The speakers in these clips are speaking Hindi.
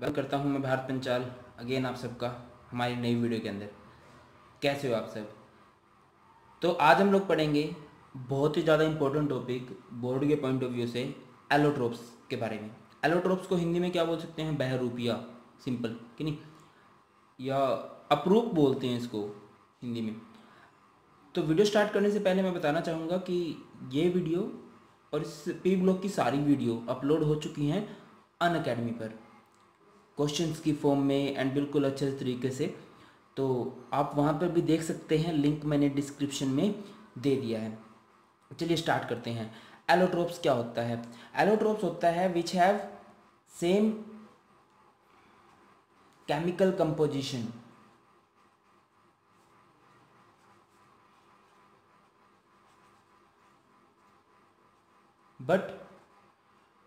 वेलकम करता हूं मैं भारत पंचाल अगेन आप सबका हमारी नई वीडियो के अंदर। कैसे हो आप सब? तो आज हम लोग पढ़ेंगे बहुत ही ज़्यादा इंपॉर्टेंट टॉपिक बोर्ड के पॉइंट ऑफ व्यू से, एलोट्रोप्स के बारे में। एलोट्रोप्स को हिंदी में क्या बोल सकते हैं? बहरूपिया, सिंपल कि नहीं, या अपरूप बोलते हैं इसको हिंदी में। तो वीडियो स्टार्ट करने से पहले मैं बताना चाहूँगा कि ये वीडियो और इस पी ब्लॉग की सारी वीडियो अपलोड हो चुकी हैं अनअकैडमी पर, क्वेश्चंस की फॉर्म में एंड बिल्कुल अच्छे तरीके से। तो आप वहाँ पर भी देख सकते हैं, लिंक मैंने डिस्क्रिप्शन में दे दिया है। चलिए स्टार्ट करते हैं। एलोट्रोप्स क्या होता है? एलोट्रोप्स होता है which have same chemical composition but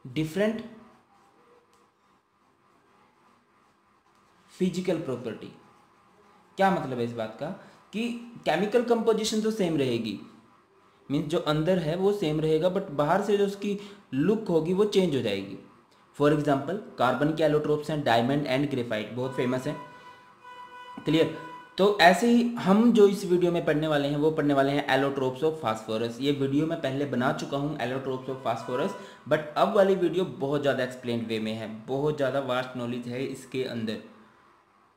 different physical property. क्या मतलब है इस बात का कि केमिकल कंपोजिशन तो सेम रहेगी, मीन्स जो अंदर है वो सेम रहेगा, बट बाहर से जो उसकी लुक होगी वो चेंज हो जाएगी। फॉर एग्जांपल कार्बन के एलोट्रोप्स हैं डायमंड एंड ग्रेफाइट, बहुत फेमस है। क्लियर? तो ऐसे ही हम जो इस वीडियो में पढ़ने वाले हैं वो पढ़ने वाले हैं एलोट्रोप्स ऑफ फास्फोरस। ये वीडियो मैं पहले बना चुका हूँ एलोट्रोप्स ऑफ फास्फोरस, बट अब वाली वीडियो बहुत ज़्यादा एक्सप्लेन वे में है, बहुत ज़्यादा वास्ट नॉलेज है इसके अंदर।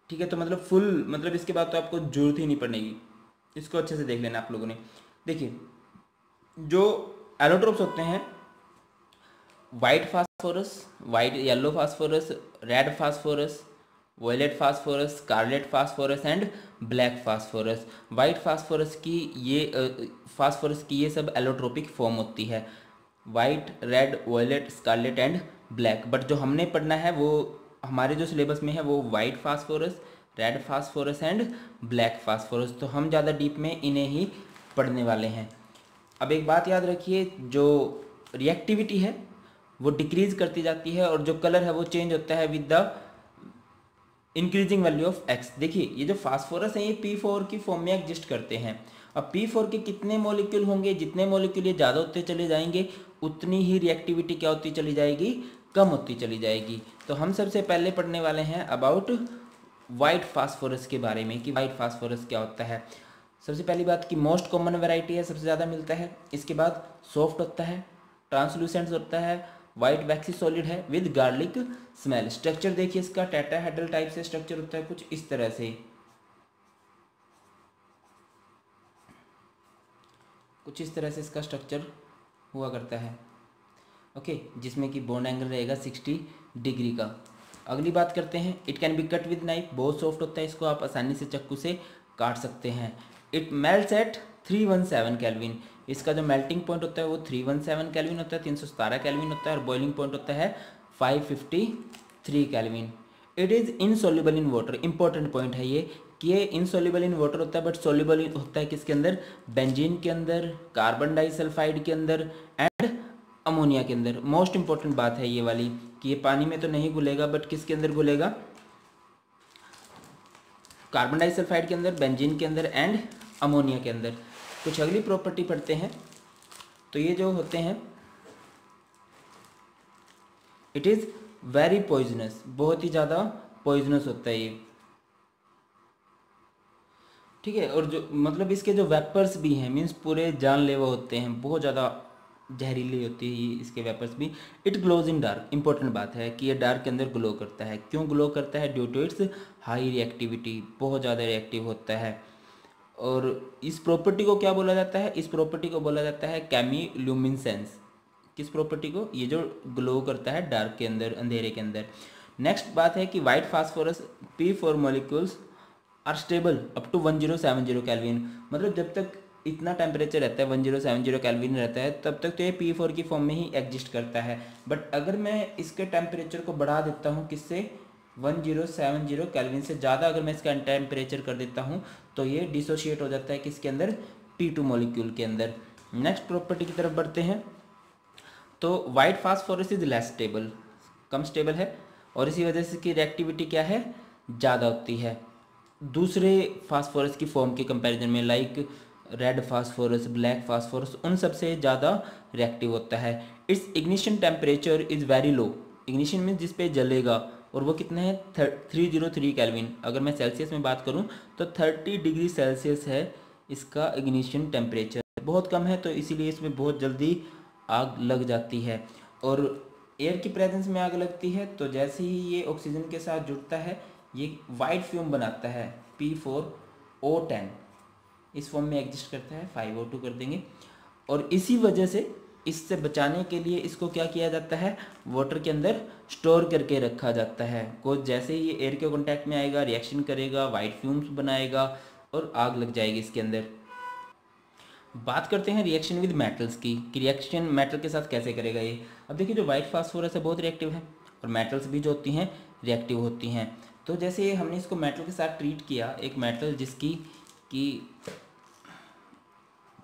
ठीक है, तो मतलब फुल, मतलब इसके बाद तो आपको जरूरत ही नहीं पड़ेगी, इसको अच्छे से देख लेना आप लोगों ने। देखिए, जो एलोट्रोप्स होते हैं, white phosphorus, white yellow phosphorus, red phosphorus, violet phosphorus, scarlet phosphorus and black phosphorus. White phosphorus की ये सब एलोट्रोपिक फॉर्म होती है, white, red, violet, scarlet and black. But जो हमने पढ़ना है वो हमारे जो सिलेबस में है वो white phosphorus, red phosphorus and black phosphorus. तो हम ज़्यादा डीप में इन्हें ही पढ़ने वाले हैं। अब एक बात याद रखिए, जो रिएक्टिविटी है वो डिक्रीज करती जाती है और जो कलर है वो चेंज होता है with the increasing value of x. देखिए, ये जो फास्फोरस है ये P4 की फॉर्म में एग्जिस्ट करते हैं। अब P4 के कितने मॉलिक्यूल होंगे? जितने मॉलिक्यूल ये ज़्यादा होते चले जाएंगे उतनी ही रिएक्टिविटी क्या होती चली जाएगी? कम होती चली जाएगी। तो हम सबसे पहले पढ़ने वाले हैं अबाउट वाइट फास्फोरस के बारे में कि वाइट फास्फोरस क्या होता है। सबसे पहली बात कि मोस्ट कॉमन वैरायटी है, सबसे ज़्यादा मिलता है। इसके बाद सॉफ्ट होता है, ट्रांसलूसेंट होता है, वाइट वैक्सी सॉलिड है विद गार्लिक स्मेल। स्ट्रक्चर देखिए इसका टेट्राहेड्रल टाइप से स्ट्रक्चर होता है, कुछ इस तरह से, कुछ इस तरह से इसका स्ट्रक्चर हुआ करता है। ओके, जिसमें कि बॉन्ड एंगल रहेगा 60 डिग्री का। अगली बात करते हैं, it can be cut with knife, बहुत सॉफ्ट होता है, इसको आप आसानी से चाकू से काट सकते हैं। इट मेल्ट्स एट 317 केल्विन, इसका जो मेल्टिंग पॉइंट होता है वो 317 केल्विन होता है, 317 केल्विन होता है, और बॉइलिंग पॉइंट होता है 553 kelvin. It is insoluble in water, important point है ये कि ये इनसॉल्युबल इन वाटर होता है, बट सॉल्युबल होता है किसके अंदर? बेंजीन के अंदर, कार्बन डाइसल्फाइड के अंदर एंड अमोनिया के अंदर। मोस्ट इंपॉर्टेंट बात है ये वाली कि ये पानी में तो नहीं घुलेगा, बट किसके अंदर घुलेगा? कार्बन डाइसल्फाइड के अंदर, बेंजीन के अंदर एंड अमोनिया के अंदर। कुछ अगली प्रॉपर्टी पढ़ते हैं। तो ये जो होते हैं, इट इज़ वेरी पॉइजनस, बहुत ही ज़्यादा पॉइजनस होता है ये। ठीक है, और जो मतलब इसके जो वेपर्स भी हैं, मीन्स पूरे जानलेवा होते हैं, बहुत ज़्यादा जहरीली होती है इसके वेपर्स भी। It glows in dark, important बात है कि ये डार्क के अंदर ग्लो करता है। क्यों ग्लो करता है? Due to its high reactivity, बहुत ज़्यादा रिएक्टिव होता है। और इस प्रॉपर्टी को क्या बोला जाता है? इस प्रॉपर्टी को बोला जाता है केमिल्यूमिनेसेंस। किस प्रॉपर्टी को? ये जो ग्लो करता है डार्क के अंदर, अंधेरे के अंदर। नेक्स्ट बात है कि white phosphorus P4 molecules are stable up to 1070 kelvin, मतलब जब तक इतना टेम्परेचर रहता है 1070 केल्विन रहता है तब तक तो ये P4 की फॉर्म में ही एग्जिस्ट करता है। बट अगर मैं इसके टेम्परेचर को बढ़ा देता हूँ, किससे? 1070 केल्विन से ज़्यादा अगर मैं इसका टेम्परेचर कर देता हूँ तो ये डिसोशिएट हो जाता है किसके अंदर? P2 मॉलिक्यूल के अंदर। नेक्स्ट प्रॉपर्टी की तरफ बढ़ते हैं। तो white phosphorus is less stable, come stable है, और इसी वजह से इसकी रिएक्टिविटी क्या है? ज़्यादा होती है दूसरे फास्फोरस की फॉर्म के कंपैरिजन में, like red phosphorus, black phosphorus, उन सबसे ज़्यादा रिएक्टिव होता है। It's ignition temperature is very low, ignition में जिस पे जलेगा और वो कितना है 303 केल्विन। अगर मैं सेल्सियस में बात करूं तो 30 डिग्री सेल्सियस है इसका इग्निशन टेम्परेचर, बहुत कम है, तो इसीलिए इसमें बहुत जल्दी आग लग जाती है। और एयर की प्रेजेंस में आग लगती है तो जैसे ही ये ऑक्सीजन के साथ जुड़ता है ये वाइट फ्यूम बनाता है P4O10, इस फॉर्म में एग्जिस्ट करता है, 5O2 कर देंगे। और इसी वजह से इससे बचाने के लिए इसको क्या किया जाता है, वाटर के अंदर स्टोर करके रखा जाता है। को जैसे ही ये एयर के कांटेक्ट में आएगा रिएक्शन करेगा, वाइट फ्यूम्स बनाएगा और आग लग जाएगी इसके अंदर। बात करते हैं रिएक्शन विद मेटल्स की, कि रिएक्शन मेटल के साथ कैसे करेगा ये। अब देखिए जो वाइट फास्फोरस है बहुत रिएक्टिव है और मेटल्स भी जो होती हैं रिएक्टिव होती हैं। तो जैसे हमने इसको मेटल के साथ ट्रीट किया, एक मेटल जिसकी कि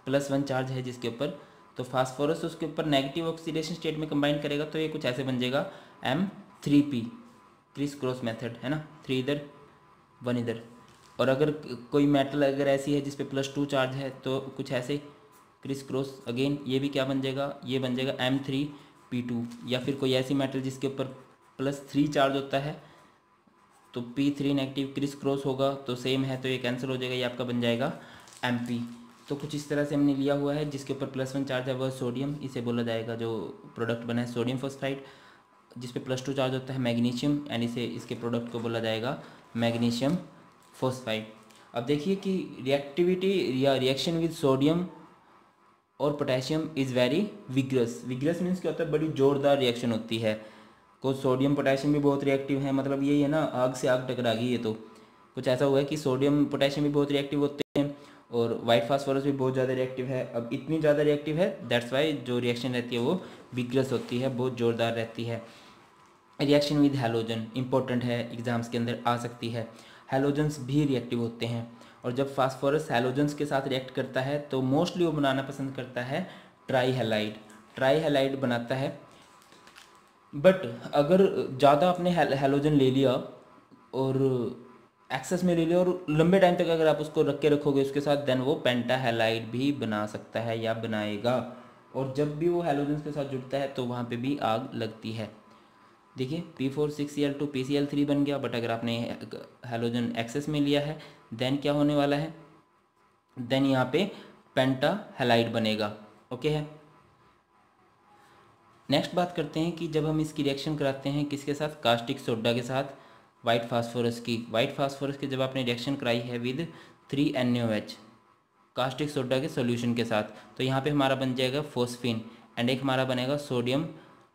+1 चार्ज है जिसके ऊपर, तो फास्फोरस उसके ऊपर नेगेटिव ऑक्सीडेशन स्टेट में कंबाइन करेगा तो ये कुछ ऐसे बन जाएगा M3P, क्रिस क्रॉस मेथड है ना, 3 इधर 1 इधर। और अगर कोई मेटल अगर ऐसी है जिस पे +2 चार्ज है तो कुछ ऐसे क्रिस क्रॉस, अगेन ये भी क्या बन जाएगा, ये बन जाएगा M3P2। या फिर कोई ऐसी मेटल जिसके ऊपर +3 चार्ज होता है तो P3 नेगेटिव क्रिस क्रॉस होगा तो सेम है तो ये कैंसिल हो जाएगा, ये आपका बन जाएगा MP। तो कुछ इस तरह से हमने लिया हुआ है जिसके ऊपर +1 चार्ज है वह सोडियम, इसे बोला जाएगा जो प्रोडक्ट बना है सोडियम फॉस्फाइड। जिस पे +2 चार्ज होता है मैग्नीशियम, यानी से इसके प्रोडक्ट को बोला जाएगा मैग्नीशियम फॉस्फाइड। अब देखिए कि रिएक्टिविटी या रिएक्शन विद सोडियम और potassium is very vigorous. Vigorous means क्या होता है, बड़ी जोरदार रिएक्शन होती है। को सोडियम पोटेशियम भी बहुत रिएक्टिव है, मतलब यही है ना, आग से आग टकरा गई है। तो कुछ ऐसा हुआ है कि सोडियम पोटेशियम भी बहुत रिएक्टिव होते हैं और वाइट फास्फोरस भी बहुत ज़्यादा रिएक्टिव है। अब इतनी ज़्यादा रिएक्टिव है दैट्स वाई जो रिएक्शन रहती है वो विग्रस होती है, बहुत ज़ोरदार रहती है। रिएक्शन विद हैलोजन इंपॉर्टेंट है, एग्जाम्स के अंदर आ सकती है। हैलोजन्स भी रिएक्टिव होते हैं और जब फास्फोरस हैलोजन्स के साथ रिएक्ट करता है तो मोस्टली वो बनाना पसंद करता है ट्राई हैलाइड। ट्राई हैलाइड बनाता है, बट अगर ज़्यादा आपने हैलोजन ले लिया और एक्सेस में ले लिया और लंबे टाइम तक अगर आप उसको रख के रखोगे उसके साथ, देन वो पेंटा हैलाइड भी बना सकता है या बनाएगा। और जब भी वो हैलोजन्स के साथ जुड़ता है तो वहाँ पे भी आग लगती है। देखिए P4 6Cl2 PCl3 बन गया, बट अगर आपने हैलोजन एक्सेस में लिया है देन क्या होने वाला है, देन यहाँ पे पेंटा हैलाइड बनेगा। ओके है। नेक्स्ट बात करते हैं कि जब हम इसकी रिएक्शन कराते हैं किसके साथ, कास्टिक सोडा के साथ वाइट फास्फोरस की। वाइट फास्फोरस की जब आपने रिएक्शन कराई है विद 3NaOH कास्टिक सोडा के सॉल्यूशन के साथ, तो यहाँ पे हमारा बन जाएगा फोस्फिन एंड एक हमारा बनेगा सोडियम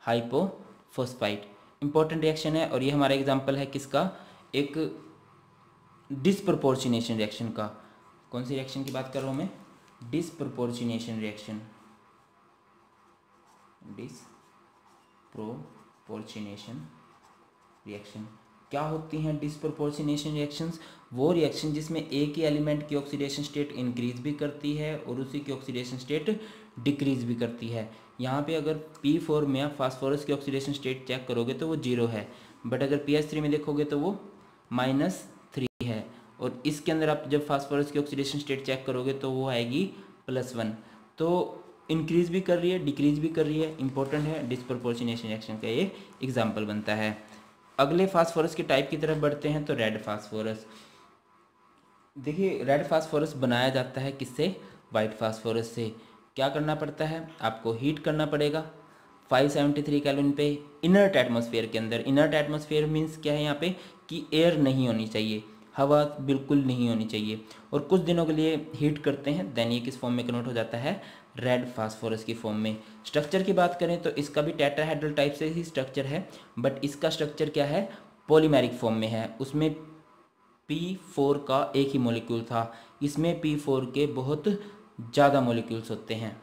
हाइपोफॉस्फाइड। इंपॉर्टेंट रिएक्शन है और ये हमारा एग्जांपल है किसका, एक डिसप्रपोर्शनेशन रिएक्शन का। कौन सी रिएक्शन की बात कर रहा हूँ मैं, डिसप्रपोर्शनेशन रिएक्शन। डिसप्रोपोर्शनेशन रिएक्शन क्या होती हैं डिसप्रोपोर्शनेशन रिएक्शंस, वो रिएक्शन जिसमें एक ही एलिमेंट की ऑक्सीडेशन स्टेट इंक्रीज भी करती है और उसी की ऑक्सीडेशन स्टेट डिक्रीज भी करती है। यहाँ पे अगर P4 में आप फास्फोरस की ऑक्सीडेशन स्टेट चेक करोगे तो वो 0 है, बट अगर PH3 में देखोगे तो वो -3 है। और इसके अंदर आप जब फास्फोरस की ऑक्सीडेशन स्टेट चेक करोगे तो वो आएगी +1। तो इंक्रीज भी कर रही है डिक्रीज भी कर रही है, इंपॉर्टेंट है, डिसप्रोपोर्शनेशन रिएक्शन का ये एग्जाम्पल बनता है। अगले फास्फोरस की टाइप की तरफ बढ़ते हैं तो रेड फास्फोरस। देखिए रेड फास्फोरस बनाया जाता है किससे, वाइट फास्फोरस से। क्या करना पड़ता है, आपको हीट करना पड़ेगा 573 केल्विन पे इनर्ट एटमॉस्फेयर के अंदर। इनर्ट एटमॉस्फेयर मीन्स क्या है यहाँ पे, कि एयर नहीं होनी चाहिए, हवा बिल्कुल नहीं होनी चाहिए, और कुछ दिनों के लिए हीट करते हैं, देन ये किस फॉर्म में कन्वर्ट हो जाता है, रेड फास्फोरस की फॉर्म में। स्ट्रक्चर की बात करें तो इसका भी टेट्राहेड्रल टाइप से ही स्ट्रक्चर है, बट इसका स्ट्रक्चर क्या है, पॉलीमेरिक फॉर्म में है। उसमें P4 का एक ही मॉलिक्यूल था, इसमें P4 के बहुत ज़्यादा मॉलिक्यूल्स होते हैं।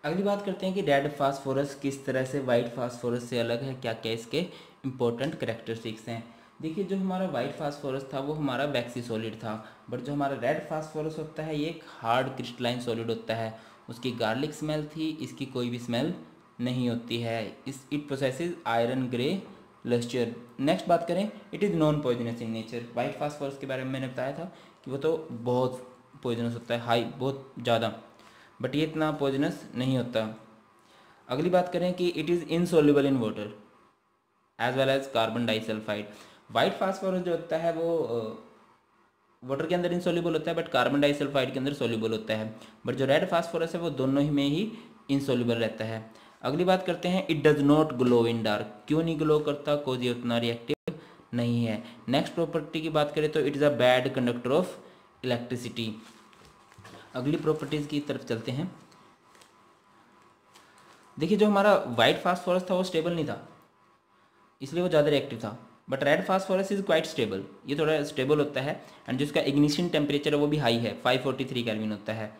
अगली बात करते हैं कि रेड फास्फोरस किस तरह से वाइट फास्फोरस से अलग है, क्या क्या इसके इंपॉर्टेंट कैरेक्टरिस्टिक्स हैं। देखिए जो हमारा वाइट फास्फोरस था वो हमारा वैक्सी सॉलिड था, बट जो हमारा रेड फास्फोरस होता है ये एक हार्ड क्रिस्टलाइन सॉलिड होता है। उसकी गार्लिक स्मेल थी, इसकी कोई भी स्मेल नहीं होती है। It processes iron grey lustre. Next बात करें, it is non poisonous in nature. White phosphorus के बारे में मैंने बताया था कि वो तो बहुत पॉइजनस होता है, हाई बहुत ज़्यादा, बट ये इतना पॉइजनस नहीं होता। अगली बात करें कि it is insoluble in water. As well as carbon disulphide. White phosphorus जो होता है वो वाटर के अंदर इनसोल्यूबल होता है, बट कार्बन डाइसल्फाइड के अंदर सोल्यूबल होता है। बट जो रेड फास्फोरस है वो दोनों ही में ही इनसोल्यूबल रहता है। अगली बात करते हैं, it does not glow in dark. क्यों नहीं ग्लो करता? कोज ये उतना रिएक्टिव नहीं है। नेक्स्ट प्रॉपर्टी की बात करें तो it is a bad conductor of electricity. अगली प्रॉपर्टीज की तरफ चलते हैं। देखिए जो हमारा वाइट फास्फोरस था वो स्टेबल नहीं था, इसलिए वो ज़्यादा रिएक्टिव था। But red phosphorus is quite stable, ये थोड़ा स्टेबल होता है। एंड जिसका इग्निशन टेम्परेचर है वो भी हाई है, 543 केल्विन होता है।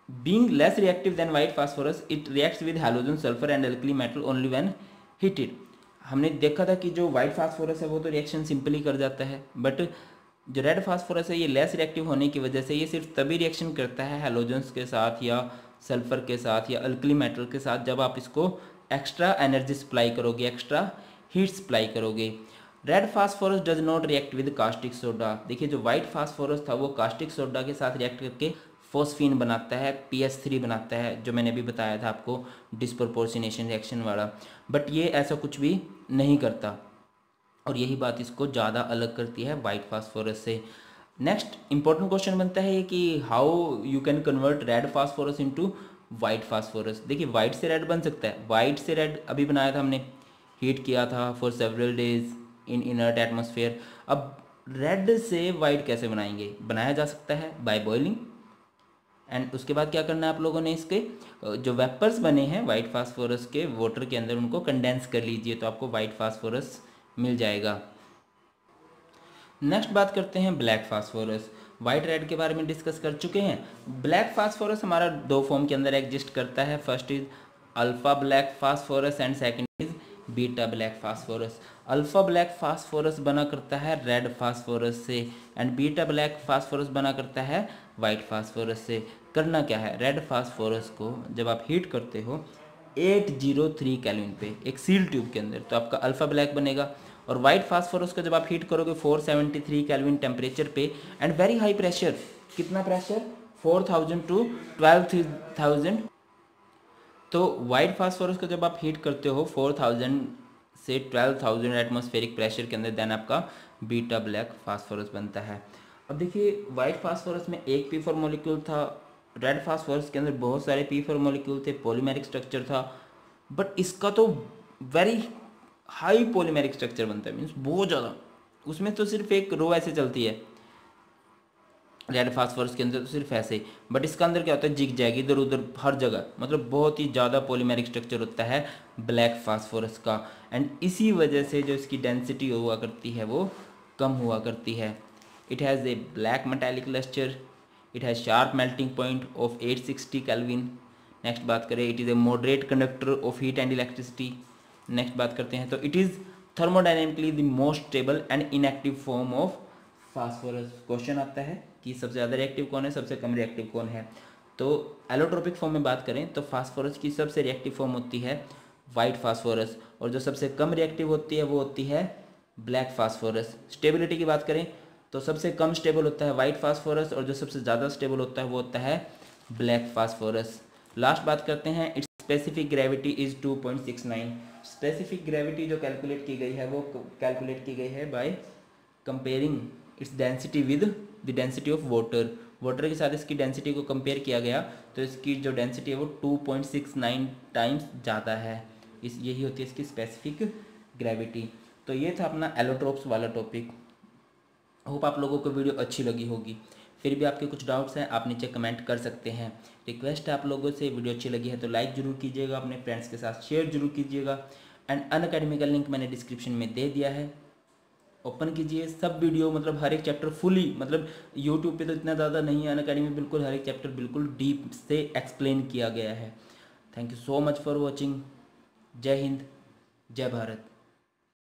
Being less reactive than white phosphorus, it reacts with halogen, sulphur and alkali metal only when heated. हमने देखा था कि जो वाइट फास्फोरस है वो तो रिएक्शन सिंपली कर जाता है, बट जो रेड फास्फोरस है ये लेस रिएक्टिव होने की वजह से ये सिर्फ तभी रिएक्शन करता है हैलोजन्स के साथ या सल्फर के साथ या अल्कली मेटल के साथ जब आप इसको एक्स्ट्रा एनर्जी सप्लाई करोगे, एक्स्ट्रा हीट सप्लाई करोगे। Red phosphorus does not react with caustic soda. देखिए जो वाइट फास्फोरस था वो कास्टिक सोडा के साथ रिएक्ट करके फॉस्फीन बनाता है, PS3 बनाता है, जो मैंने अभी बताया था आपको डिस्प्रोपोर्शनेशन रिएक्शन वाला। बट ये ऐसा कुछ भी नहीं करता और यही बात इसको ज़्यादा अलग करती है वाइट फास्फोरस से। नेक्स्ट इंपॉर्टेंट क्वेश्चन बनता है कि how you can convert red phosphorus into white phosphorus. देखिए वाइट से रेड बन सकता है, वाइट से रेड अभी बनाया था हमने, हीट किया था for several days in inert atmosphere. अब रेड से वाइट कैसे बनाएंगे? बनाया जा सकता है बाय बॉइलिंग। एंड उसके बाद क्या करना है आप लोगों ने, इसके जो वेपर्स बने हैं वाइट फास्फोरस के वाटर के अंदर उनको कंडेंस कर लीजिए तो आपको वाइट फास्फोरस मिल जाएगा। नेक्स्ट बात करते हैं ब्लैक फास्फोरस। वाइट रेड के बारे में डिस्कस कर चुके हैं। ब्लैक फास्फोरस हमारा दो फॉर्म के अंदर एग्जिस्ट करता है। First is alpha black phosphorus and second is beta black phosphorus. Alpha black phosphorus बना करता है रेड फास्फोरस से एंड बीटा ब्लैक फास्फोरस बना करता है वाइट फास्फोरस से। करना क्या है, रेड फास्फोरस को जब आप हीट करते हो 803 केल्विन पे एक सील ट्यूब के अंदर तो आपका अल्फा ब्लैक बनेगा, और वाइट फास्फोरस को जब आप हीट करोगे 473 केल्विन टेम्परेचर पे एंड वेरी हाई प्रेशर। कितना प्रेशर? 4000 टू 12000। तो वाइट फास्फोरस को जब आप हीट करते हो 4000 से 12000 एटमॉस्फेरिक प्रेशर के अंदर, देन आपका बीटा ब्लैक फास्फोरस बनता है। अब देखिए वाइट फास्फोरस में एक P4 मॉलिक्यूल था, रेड फास्फोरस के अंदर बहुत सारे P4 मॉलिक्यूल थे, पॉलीमेरिक स्ट्रक्चर था। बट इसका तो वेरी हाई पॉलीमेरिक स्ट्रक्चर बनता है, मीन्स बहुत ज़्यादा। उसमें तो सिर्फ एक रो ऐसे चलती है रेड फास्फोरस के अंदर, तो सिर्फ ऐसे। बट इसका अंदर क्या होता है, जिग जैग इधर उधर हर जगह, मतलब बहुत ही ज़्यादा पॉलीमेरिक स्ट्रक्चर होता है ब्लैक फास्फोरस का। एंड इसी वजह से जो इसकी डेंसिटी हुआ करती है वो कम हुआ करती है। It has a black metallic lustre, it has sharp melting point of 860 kelvin. Next बात करें, it is a moderate conductor of heat and electricity. Next बात करते हैं तो it is thermodynamically the most stable and inactive form of phosphorus. Question आता है कि सबसे ज़्यादा रिएक्टिव कौन है, सबसे कम रिएक्टिव कौन है। तो एलोट्रोपिक फॉर्म में बात करें तो फास्फोरस की सबसे रिएक्टिव फॉर्म होती है वाइट फास्फोरस, और जो सबसे कम रिएक्टिव होती है वो होती है ब्लैक फास्फोरस। स्टेबिलिटी की बात करें तो सबसे कम स्टेबल होता है वाइट फास्फोरस, और जो सबसे ज़्यादा स्टेबल होता है वो होता है ब्लैक फास्फोरस। लास्ट बात करते हैं, it's specific gravity is 2.69। Specific gravity जो कैलकुलेट की गई है वो कैलकुलेट की गई है by comparing its density with the density of water. Water के साथ इसकी डेंसिटी को कंपेयर किया गया तो इसकी जो डेंसिटी है वो 2.69 टाइम्स ज़्यादा है। यही होती है इसकी स्पेसिफिक ग्रेविटी। तो ये था अपना एलोट्रोप्स वाला टॉपिक। होप आप लोगों को वीडियो अच्छी लगी होगी। फिर भी आपके कुछ डाउट्स हैं आप नीचे कमेंट कर सकते हैं। रिक्वेस्ट है आप लोगों से, वीडियो अच्छी लगी है तो लाइक जरूर कीजिएगा, अपने फ्रेंड्स के साथ शेयर जरूर कीजिएगा। एंड अनअकैडमी का लिंक मैंने डिस्क्रिप्शन में दे दिया है, ओपन कीजिए। सब वीडियो मतलब हर एक चैप्टर फुली, मतलब यूट्यूब पे तो इतना ज़्यादा नहीं है, अनअकैडमी बिल्कुल हर एक चैप्टर बिल्कुल डीप से एक्सप्लेन किया गया है। Thank you so much for watching. जय हिंद, जय भारत।